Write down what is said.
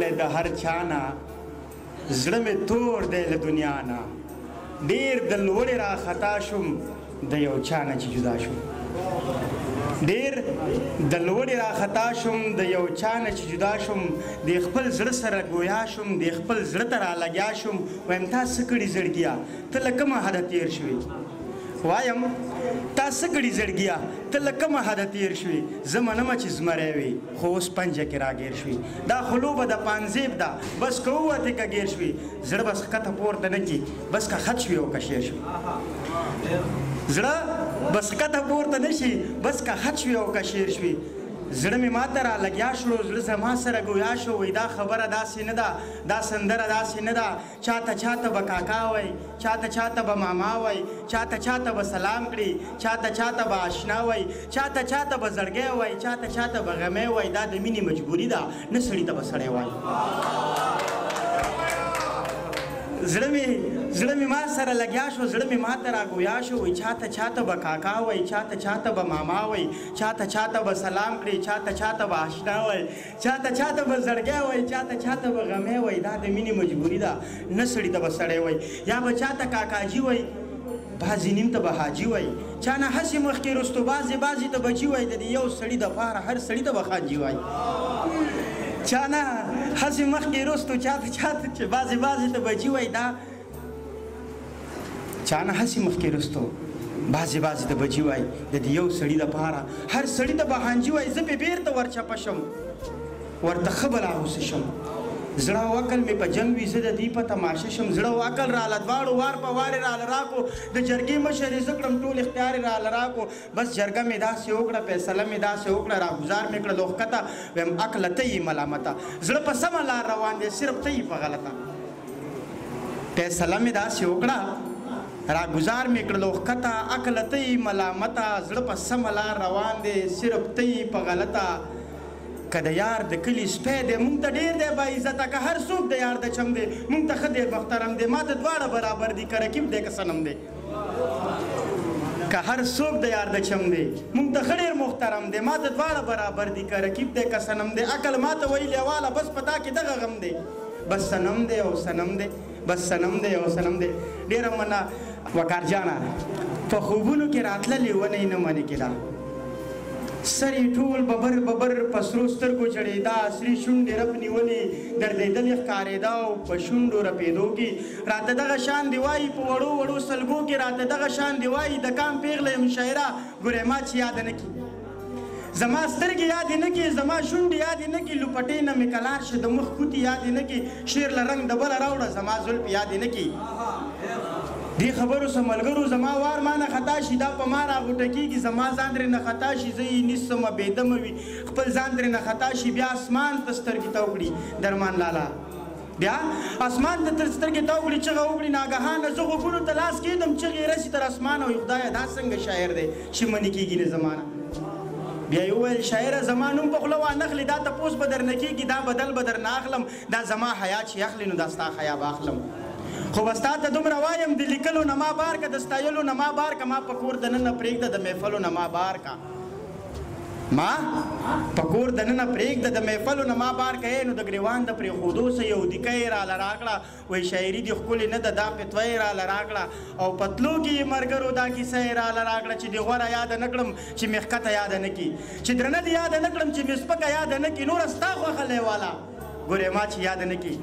دی د هر چا نه زړه مې تور دی له دنیا نه ډېر د لوړې راخطا شوم د یو چا نه چې جدا شوم ډېر د لوړې راخطا شوم د یو چا نه چې جدا شوم د خپل زړه سره ګویا شوم د خپل زړه ته رالګیا شوم وایم تا څه کړي زړګیا ته له کومه حده تېر شوې وایم تا څه کړي زړګیا ته له کومه حده تېر شوې زه منمه چې زمری وې خو اوس پنجه کې راګیر شوې دا خو لوبه د پانزیب ده بس که ووتې که ګیر شوې زړه بس ښکته پورته نه کړي بس که خط شوې او که شیر شوې زړه بس ښکته پورته نه شي بس که خط شوې او که شیر شوې زړه مې ماته رالګیا شو زړه زما سره ګویا شو وایي دا خبره داسې نه ده دا سندره داسې نه ده چاته به کاکا وایي چاته به ماما وایي چاته به سلام کړي چاته به اشنا وایي چاته به زړګی وایي چاته به غمی وایي دا د مینې مجبوري ده نه سړي ته به سړی وایي زړه مې ما سره لګیا شو زړه مې ما ته راګویا شو وایي چاته به کاکا وایي چاته به ماما وایي چاته به سلام کړي چاته به اشنا وایي چاته به زړګی وایي چاته به غمی وایي دا د مینې مجبوري ده نه سړي ته به سړی وایي یا به چاته کاکاجي وایي بعضې نیم ته به حاجي وایي چا نه هسې مخکې رستو بعضې ته بچي وایي د دې یو سړي دپاره هر سړي ته به خانجي وایي چا نه هسې مخکې رستو چاته چې بعضې ته بچي وایي دا چا نه هسې مخکې رستو بعضې ته بچي وایي د دې یو سړي دپاره هر سړي ته به حانجي وایي زه پې بېرته ورچپه شم ورته ښه به راغوسه شم زړه او عقل مې په جنګ وي زه د دې په تماشه شم زړه او عقل راله دواړو وار په وار یې راله راکړو د جرګې مشر یې زه کړم ټول اختیار یې راله راکړو بس جرګه مې داسې وکړه فیصله مې داسې وکړه راګزار مې کړه لوښکته ویم عقله ته یې ملامته زړه په سمه لار روان دی صرف ته یې په غلطه فیصله مې داسې وکړه راګزار مې کړه لوښکته عقله ته یې ملامته زړه په سمه لار روان دی صرف ته یې په غلطه که د یار د کلي سپی دی مونږ ته ډېر دی باعزته که هر څوک د یار د چم دی مونږ ته ښه دی محترم دی ما ته دواړه برابر دي که رقیب دی که صنم دی که هر څوک د یار د چم دی مونږ ته ښه ډېر محترم دی ما ته دواړه برابر دي که رقیب دی که صنم دی عقل ما ته ویلې واله بس په تا کې دغه غم دی بس صنم دی او صنم دی بس صنم دی او صنم دی ډېره مننه وقار جانه په خوبونو کې راتللې ونې نه منې کېده سر یې ټول ببر په سرو سترګو چړېده عصري شونډې رپ نیولې دردېدلې ښکارېده او په شونډو رپېدو کې راته دغه شان دی وایي په وړو سلګو کې راته دغه شان دی وایي د کام پېغله یم شاعره ګورې ما چې یاده نه کړي زما سترګې یادې نه کړي زما شونډې یادې نه کړي لوپټې نه مې کلار شه د مخ کوتې یادې نه کړي شیر له رنګ د بله راوړه زما زلفې یادې نه کړي دې خبرو سه ملګرو زما وار ما نه خطا شي دا په ما راغوټه کېږي زما ځان ترې نه خطا شي زه یې نیسمه بېدمه وي خپل ځان ترې نه خطا شي بیا اسمان ته سترګې ته وکړي درمان لالا بیا اسمان ته تر سترګې ته وکړي چغه وکړي ناګهانه زه غوږونو ته لاس کېږدم چغې رسي تر اسمانه وي خدایه دا څنګه شاعر دی چې منې کېږي نه زمانه بیا یې وویل شاعره زما نوم په خوله وانخلې دا تپوس به درنه کېږي دا بدل به درنه اخلم دا زما حیا چې اخلي نو دا ستا حیا به اخلم خو به ستا ته دومره وایم د لیکلو نه ما بار که د ستایلو نه ما بار که ما په کور دننه پرېږده د محفلو نه ما بار که ما په کور دننه پرېږده د محفلو نه ما بار که نو د ګریوان د پرېښودو څه یو دیکه یې راله راکړه وایي شاعري دې ښکلې نه ده دا فتوه یې راله راکړه او پتلو کې یې ملګرو دا کیسه یې راله راکړه چې دې غوره یاده نه کړم چې مې ښکته یاده نه کړي چې درنه دې یاده نه کړم چې مې سپکه یاده نه کړي نوره ستا خوښه لیواله ګورې ما چې یاده نه کړي